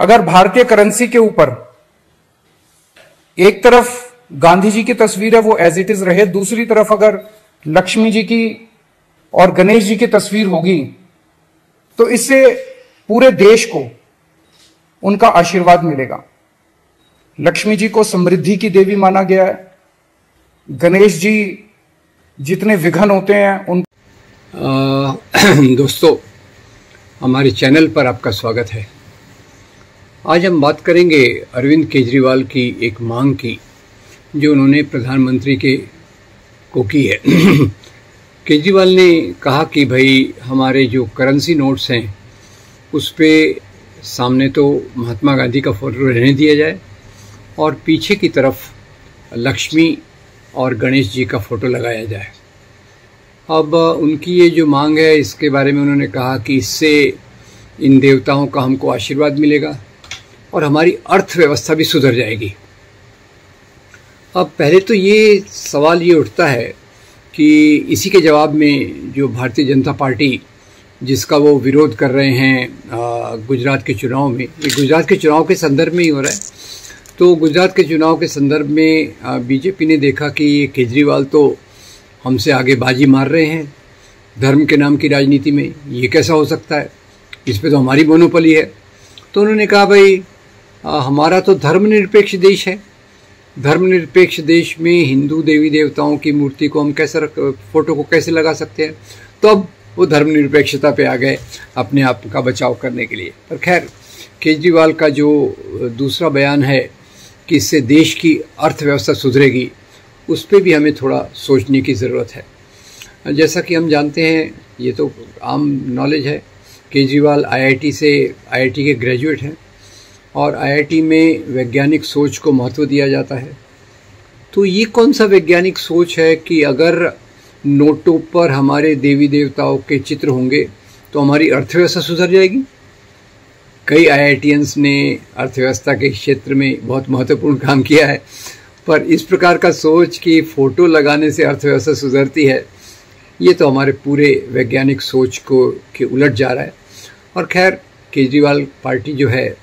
अगर भारतीय करेंसी के ऊपर एक तरफ गांधी जी की तस्वीर है वो एज इट इज रहे, दूसरी तरफ अगर लक्ष्मी जी की और गणेश जी की तस्वीर होगी तो इससे पूरे देश को उनका आशीर्वाद मिलेगा। लक्ष्मी जी को समृद्धि की देवी माना गया है। गणेश जी जितने विघ्न होते हैं उन दोस्तों, हमारे चैनल पर आपका स्वागत है। आज हम बात करेंगे अरविंद केजरीवाल की एक मांग की जो उन्होंने प्रधानमंत्री को की है। केजरीवाल ने कहा कि भाई हमारे जो करेंसी नोट्स हैं उस पे सामने तो महात्मा गांधी का फोटो रहने दिया जाए और पीछे की तरफ लक्ष्मी और गणेश जी का फोटो लगाया जाए। अब उनकी ये जो मांग है इसके बारे में उन्होंने कहा कि इससे इन देवताओं का हमको आशीर्वाद मिलेगा और हमारी अर्थव्यवस्था भी सुधर जाएगी। अब पहले तो ये सवाल ये उठता है कि इसी के जवाब में जो भारतीय जनता पार्टी जिसका वो विरोध कर रहे हैं गुजरात के चुनाव में, ये गुजरात के चुनाव के संदर्भ में ही हो रहा है, तो गुजरात के चुनाव के संदर्भ में बीजेपी ने देखा कि ये केजरीवाल तो हमसे आगे बाजी मार रहे हैं धर्म के नाम की राजनीति में, ये कैसा हो सकता है, इस पे तो हमारी मोनोपोली है। तो उन्होंने कहा भाई हमारा तो धर्मनिरपेक्ष देश है, धर्मनिरपेक्ष देश में हिंदू देवी देवताओं की मूर्ति को हम कैसे फोटो को कैसे लगा सकते हैं। तो अब वो धर्मनिरपेक्षता पे आ गए अपने आप का बचाव करने के लिए। पर खैर, केजरीवाल का जो दूसरा बयान है कि इससे देश की अर्थव्यवस्था सुधरेगी, उस पर भी हमें थोड़ा सोचने की ज़रूरत है। जैसा कि हम जानते हैं, ये तो आम नॉलेज है, केजरीवाल आईआईटी के ग्रेजुएट हैं और आईआईटी में वैज्ञानिक सोच को महत्व दिया जाता है। तो ये कौन सा वैज्ञानिक सोच है कि अगर नोटों पर हमारे देवी देवताओं के चित्र होंगे तो हमारी अर्थव्यवस्था सुधर जाएगी। कई आईआईटियंस ने अर्थव्यवस्था के क्षेत्र में बहुत महत्वपूर्ण काम किया है, पर इस प्रकार का सोच कि फ़ोटो लगाने से अर्थव्यवस्था सुधरती है, ये तो हमारे पूरे वैज्ञानिक सोच के उलट जा रहा है। और खैर, केजरीवाल पार्टी जो है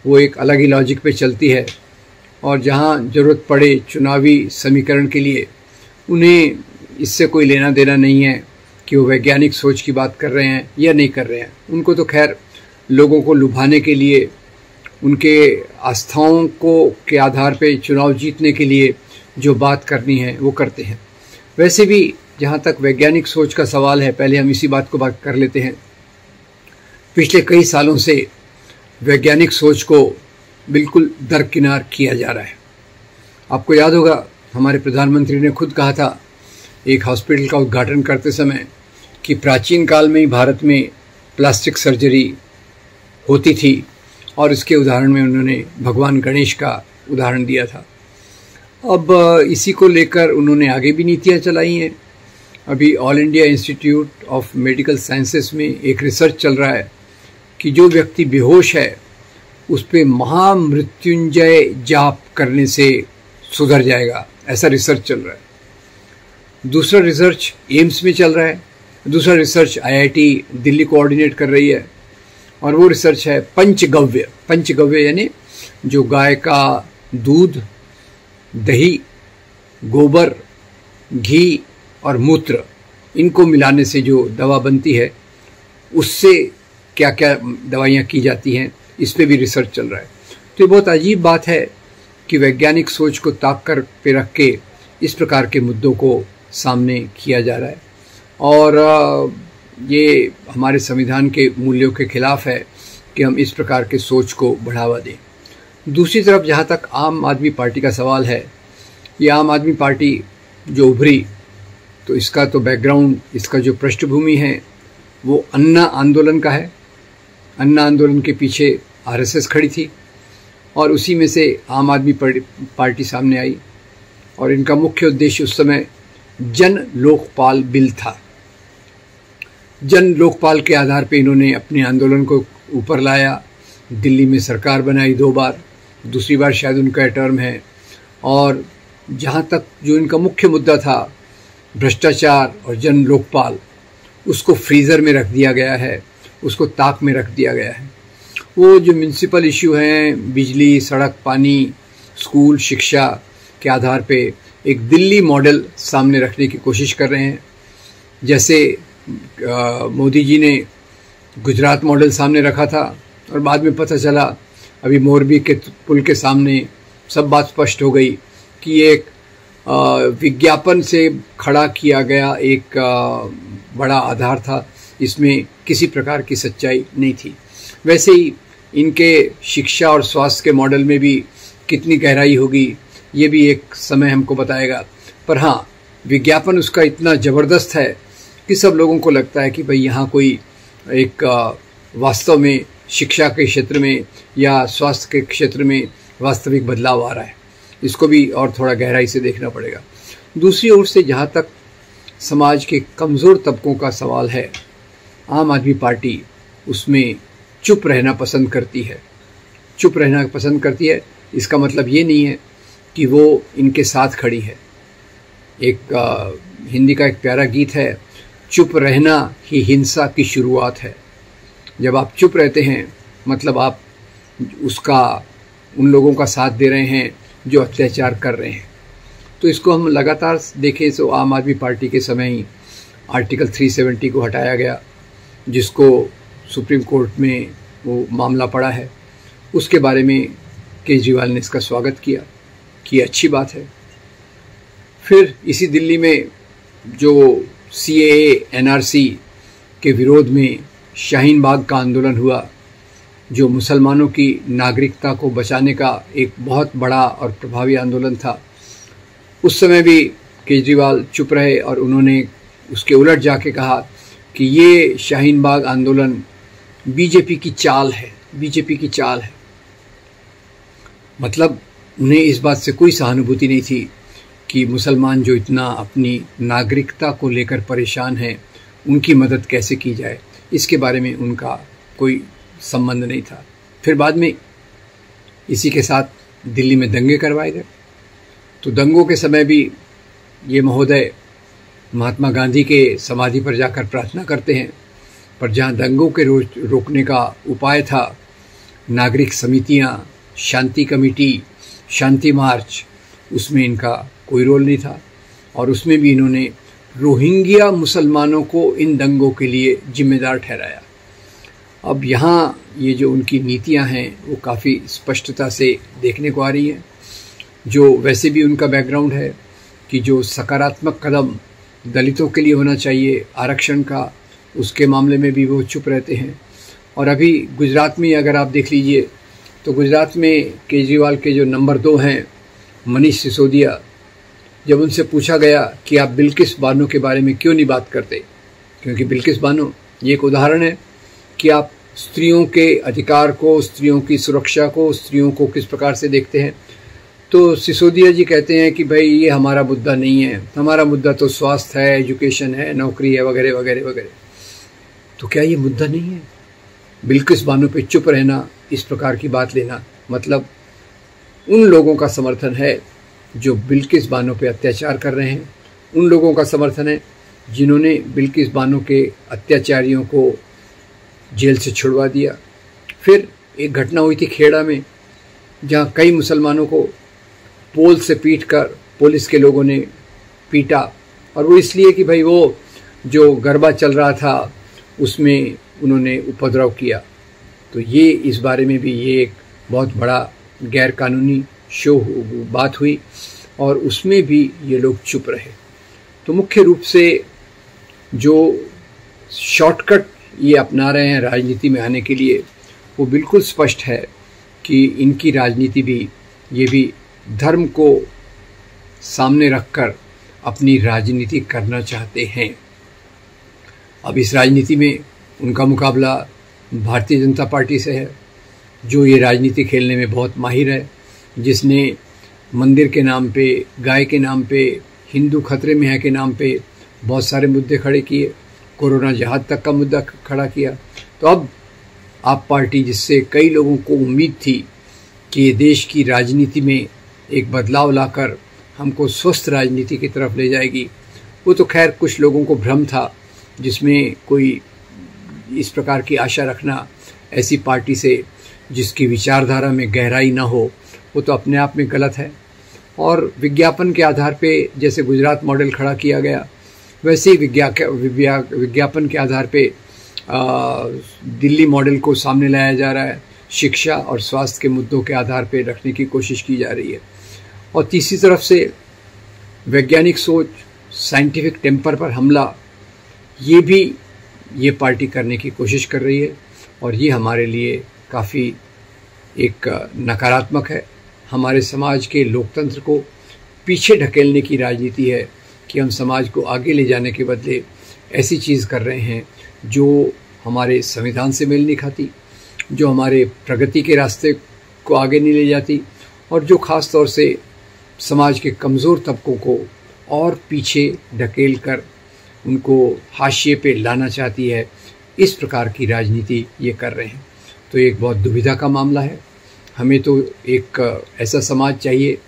वो एक अलग ही लॉजिक पे चलती है और जहाँ ज़रूरत पड़े चुनावी समीकरण के लिए उन्हें इससे कोई लेना देना नहीं है कि वो वैज्ञानिक सोच की बात कर रहे हैं या नहीं कर रहे हैं। उनको तो खैर लोगों को लुभाने के लिए, उनके आस्थाओं के आधार पे चुनाव जीतने के लिए जो बात करनी है वो करते हैं। वैसे भी जहाँ तक वैज्ञानिक सोच का सवाल है, पहले हम इसी बात को बात कर लेते हैं। पिछले कई सालों से वैज्ञानिक सोच को बिल्कुल दरकिनार किया जा रहा है। आपको याद होगा, हमारे प्रधानमंत्री ने खुद कहा था एक हॉस्पिटल का उद्घाटन करते समय कि प्राचीन काल में ही भारत में प्लास्टिक सर्जरी होती थी और इसके उदाहरण में उन्होंने भगवान गणेश का उदाहरण दिया था। अब इसी को लेकर उन्होंने आगे भी नीतियाँ चलाई हैं। अभी all India institute of medical sciences में एक रिसर्च चल रहा है कि जो व्यक्ति बेहोश है उस पर महामृत्युंजय जाप करने से सुधर जाएगा, ऐसा रिसर्च चल रहा है। दूसरा रिसर्च एम्स में चल रहा है, दूसरा रिसर्च आईआईटी दिल्ली कोऑर्डिनेट कर रही है और वो रिसर्च है पंचगव्य। पंचगव्य यानी जो गाय का दूध, दही, गोबर, घी और मूत्र, इनको मिलाने से जो दवा बनती है उससे क्या क्या दवाइयाँ की जाती हैं, इस पे भी रिसर्च चल रहा है। तो ये बहुत अजीब बात है कि वैज्ञानिक सोच को ताक पे रख के इस प्रकार के मुद्दों को सामने किया जा रहा है और ये हमारे संविधान के मूल्यों के खिलाफ है कि हम इस प्रकार के सोच को बढ़ावा दें। दूसरी तरफ जहाँ तक आम आदमी पार्टी का सवाल है, ये आम आदमी पार्टी जो उभरी, तो इसका तो बैकग्राउंड, इसका जो पृष्ठभूमि है वो अन्ना आंदोलन का है। अन्ना आंदोलन के पीछे आरएसएस खड़ी थी और उसी में से आम आदमी पार्टी सामने आई और इनका मुख्य उद्देश्य उस समय जन लोकपाल बिल था। जन लोकपाल के आधार पे इन्होंने अपने आंदोलन को ऊपर लाया, दिल्ली में सरकार बनाई 2 बार, दूसरी बार शायद उनका टर्म है। और जहाँ तक जो इनका मुख्य मुद्दा था भ्रष्टाचार और जन लोकपाल, उसको फ्रीज़र में रख दिया गया है, उसको ताक में रख दिया गया है। वो जो म्यूनसिपल इश्यू हैं, बिजली, सड़क, पानी, स्कूल, शिक्षा के आधार पे एक दिल्ली मॉडल सामने रखने की कोशिश कर रहे हैं। जैसे मोदी जी ने गुजरात मॉडल सामने रखा था और बाद में पता चला अभी मोरबी के पुल के सामने सब बात स्पष्ट हो गई कि ये एक विज्ञापन से खड़ा किया गया एक बड़ा आधार था, इसमें किसी प्रकार की सच्चाई नहीं थी। वैसे ही इनके शिक्षा और स्वास्थ्य के मॉडल में भी कितनी गहराई होगी ये भी एक समय हमको बताएगा। पर हाँ, विज्ञापन उसका इतना ज़बरदस्त है कि सब लोगों को लगता है कि भाई यहाँ कोई एक वास्तव में शिक्षा के क्षेत्र में या स्वास्थ्य के क्षेत्र में वास्तविक बदलाव आ रहा है। इसको भी और थोड़ा गहराई से देखना पड़ेगा। दूसरी ओर से जहाँ तक समाज के कमज़ोर तबकों का सवाल है, आम आदमी पार्टी उसमें चुप रहना पसंद करती है। चुप रहना पसंद करती है इसका मतलब ये नहीं है कि वो इनके साथ खड़ी है। एक हिंदी का एक प्यारा गीत है, चुप रहना ही हिंसा की शुरुआत है। जब आप चुप रहते हैं मतलब आप उसका उन लोगों का साथ दे रहे हैं जो अत्याचार कर रहे हैं। तो इसको हम लगातार देखें तो आम आदमी पार्टी के समय ही आर्टिकल 370 को हटाया गया, जिसको सुप्रीम कोर्ट में वो मामला पड़ा है। उसके बारे में केजरीवाल ने इसका स्वागत किया कि अच्छी बात है। फिर इसी दिल्ली में जो CAA NRC के विरोध में शाहीन बाग का आंदोलन हुआ, जो मुसलमानों की नागरिकता को बचाने का एक बहुत बड़ा और प्रभावी आंदोलन था, उस समय भी केजरीवाल चुप रहे और उन्होंने उसके उलट जाके कहा कि ये शाहीन बाग आंदोलन बीजेपी की चाल है, बीजेपी की चाल है। मतलब उन्हें इस बात से कोई सहानुभूति नहीं थी कि मुसलमान जो इतना अपनी नागरिकता को लेकर परेशान हैं उनकी मदद कैसे की जाए, इसके बारे में उनका कोई संबंध नहीं था। फिर बाद में इसी के साथ दिल्ली में दंगे करवाए गए। तो दंगों के समय भी ये महोदय महात्मा गांधी के समाधि पर जाकर प्रार्थना करते हैं, पर जहाँ दंगों के रोकने का उपाय था, नागरिक समितियाँ, शांति कमेटी, शांति मार्च, उसमें इनका कोई रोल नहीं था। और उसमें भी इन्होंने रोहिंग्या मुसलमानों को इन दंगों के लिए जिम्मेदार ठहराया। अब यहाँ ये जो उनकी नीतियाँ हैं वो काफ़ी स्पष्टता से देखने को आ रही हैं। जो वैसे भी उनका बैकग्राउंड है कि जो सकारात्मक कदम दलितों के लिए होना चाहिए आरक्षण का, उसके मामले में भी वो चुप रहते हैं। और अभी गुजरात में अगर आप देख लीजिए तो गुजरात में केजरीवाल के जो नंबर 2 हैं मनीष सिसोदिया, जब उनसे पूछा गया कि आप बिल्किस बानो के बारे में क्यों नहीं बात करते, क्योंकि बिल्किस बानो ये एक उदाहरण है कि आप स्त्रियों के अधिकार को, स्त्रियों की सुरक्षा को, स्त्रियों को किस प्रकार से देखते हैं। तो सिसोदिया जी कहते हैं कि भाई ये हमारा मुद्दा नहीं है, हमारा मुद्दा तो स्वास्थ्य है, एजुकेशन है, नौकरी है, वगैरह वगैरह वगैरह। तो क्या ये मुद्दा नहीं है? बिल्किस बानो पे चुप रहना, इस प्रकार की बात लेना, मतलब उन लोगों का समर्थन है जो बिल्किस बानो पे अत्याचार कर रहे हैं, उन लोगों का समर्थन है जिन्होंने बिल्किस बानो के अत्याचारियों को जेल से छुड़वा दिया। फिर एक घटना हुई थी खेड़ा में, जहाँ कई मुसलमानों को पोल से पीटकर पुलिस के लोगों ने पीटा, और वो इसलिए कि भाई वो जो गरबा चल रहा था उसमें उन्होंने उपद्रव किया। तो ये इस बारे में भी ये एक बहुत बड़ा गैर कानूनी शो बात हुई और उसमें भी ये लोग चुप रहे। तो मुख्य रूप से जो शॉर्टकट ये अपना रहे हैं राजनीति में आने के लिए, वो बिल्कुल स्पष्ट है कि इनकी राजनीति भी, ये भी धर्म को सामने रखकर अपनी राजनीति करना चाहते हैं। अब इस राजनीति में उनका मुकाबला भारतीय जनता पार्टी से है, जो ये राजनीति खेलने में बहुत माहिर है, जिसने मंदिर के नाम पे, गाय के नाम पे, हिंदू खतरे में है के नाम पे बहुत सारे मुद्दे खड़े किए, कोरोना जहाज तक का मुद्दा खड़ा किया। तो अब आप पार्टी, जिससे कई लोगों को उम्मीद थी कि ये देश की राजनीति में एक बदलाव लाकर हमको स्वस्थ राजनीति की तरफ ले जाएगी, वो तो खैर कुछ लोगों को भ्रम था, जिसमें कोई इस प्रकार की आशा रखना ऐसी पार्टी से जिसकी विचारधारा में गहराई ना हो, वो तो अपने आप में गलत है। और विज्ञापन के आधार पे जैसे गुजरात मॉडल खड़ा किया गया, वैसे ही विज्ञापन के आधार पे दिल्ली मॉडल को सामने लाया जा रहा है। शिक्षा और स्वास्थ्य के मुद्दों के आधार पे रखने की कोशिश की जा रही है। और तीसरी तरफ से वैज्ञानिक सोच, साइंटिफिक टेम्पर पर हमला, ये पार्टी करने की कोशिश कर रही है। और ये हमारे लिए काफ़ी एक नकारात्मक है। हमारे समाज के लोकतंत्र को पीछे ढकेलने की राजनीति है कि हम समाज को आगे ले जाने के बदले ऐसी चीज़ कर रहे हैं जो हमारे संविधान से मेल नहीं खाती, जो हमारे प्रगति के रास्ते को आगे नहीं ले जाती, और जो ख़ास तौर से समाज के कमज़ोर तबकों को और पीछे ढकेल कर उनको हाशिए पे लाना चाहती है। इस प्रकार की राजनीति ये कर रहे हैं। तो एक बहुत दुविधा का मामला है। हमें तो एक ऐसा समाज चाहिए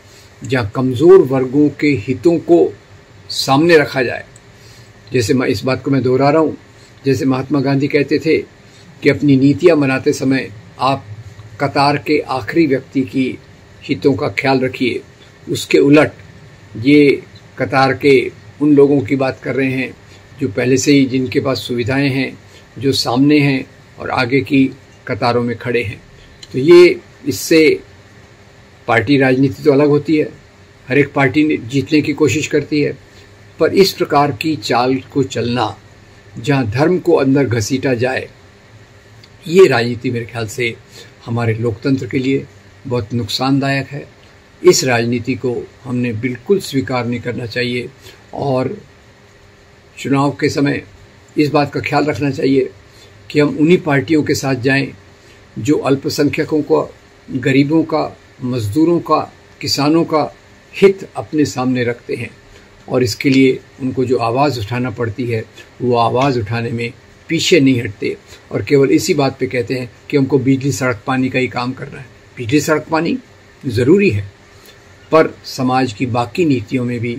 जहाँ कमज़ोर वर्गों के हितों को सामने रखा जाए। जैसे इस बात को मैं दोहरा रहा हूँ, जैसे महात्मा गांधी कहते थे कि अपनी नीतियाँ बनाते समय आप कतार के आखिरी व्यक्ति की हितों का ख्याल रखिए। उसके उलट ये कतार के उन लोगों की बात कर रहे हैं जो पहले से ही, जिनके पास सुविधाएं हैं, जो सामने हैं और आगे की कतारों में खड़े हैं। तो ये इससे पार्टी राजनीति तो अलग होती है। हर एक पार्टी जीतने की कोशिश करती है, पर इस प्रकार की चाल को चलना जहाँ धर्म को अंदर घसीटा जाए, ये राजनीति मेरे ख्याल से हमारे लोकतंत्र के लिए बहुत नुकसानदायक है। इस राजनीति को हमने बिल्कुल स्वीकार नहीं करना चाहिए और चुनाव के समय इस बात का ख्याल रखना चाहिए कि हम उन्हीं पार्टियों के साथ जाएं जो अल्पसंख्यकों का, गरीबों का, मजदूरों का, किसानों का हित अपने सामने रखते हैं। और इसके लिए उनको जो आवाज़ उठाना पड़ती है, वो आवाज़ उठाने में पीछे नहीं हटते और केवल इसी बात पे कहते हैं कि हमको बिजली सड़क पानी का ही काम करना है। बिजली सड़क पानी ज़रूरी है, पर समाज की बाकी नीतियों में भी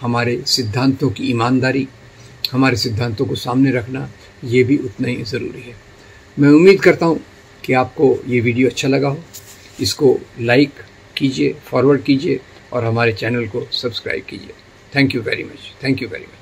हमारे सिद्धांतों की ईमानदारी, हमारे सिद्धांतों को सामने रखना, ये भी उतना ही ज़रूरी है। मैं उम्मीद करता हूँ कि आपको ये वीडियो अच्छा लगा हो। इसको लाइक कीजिए, फॉरवर्ड कीजिए और हमारे चैनल को सब्सक्राइब कीजिए। Thank you very much.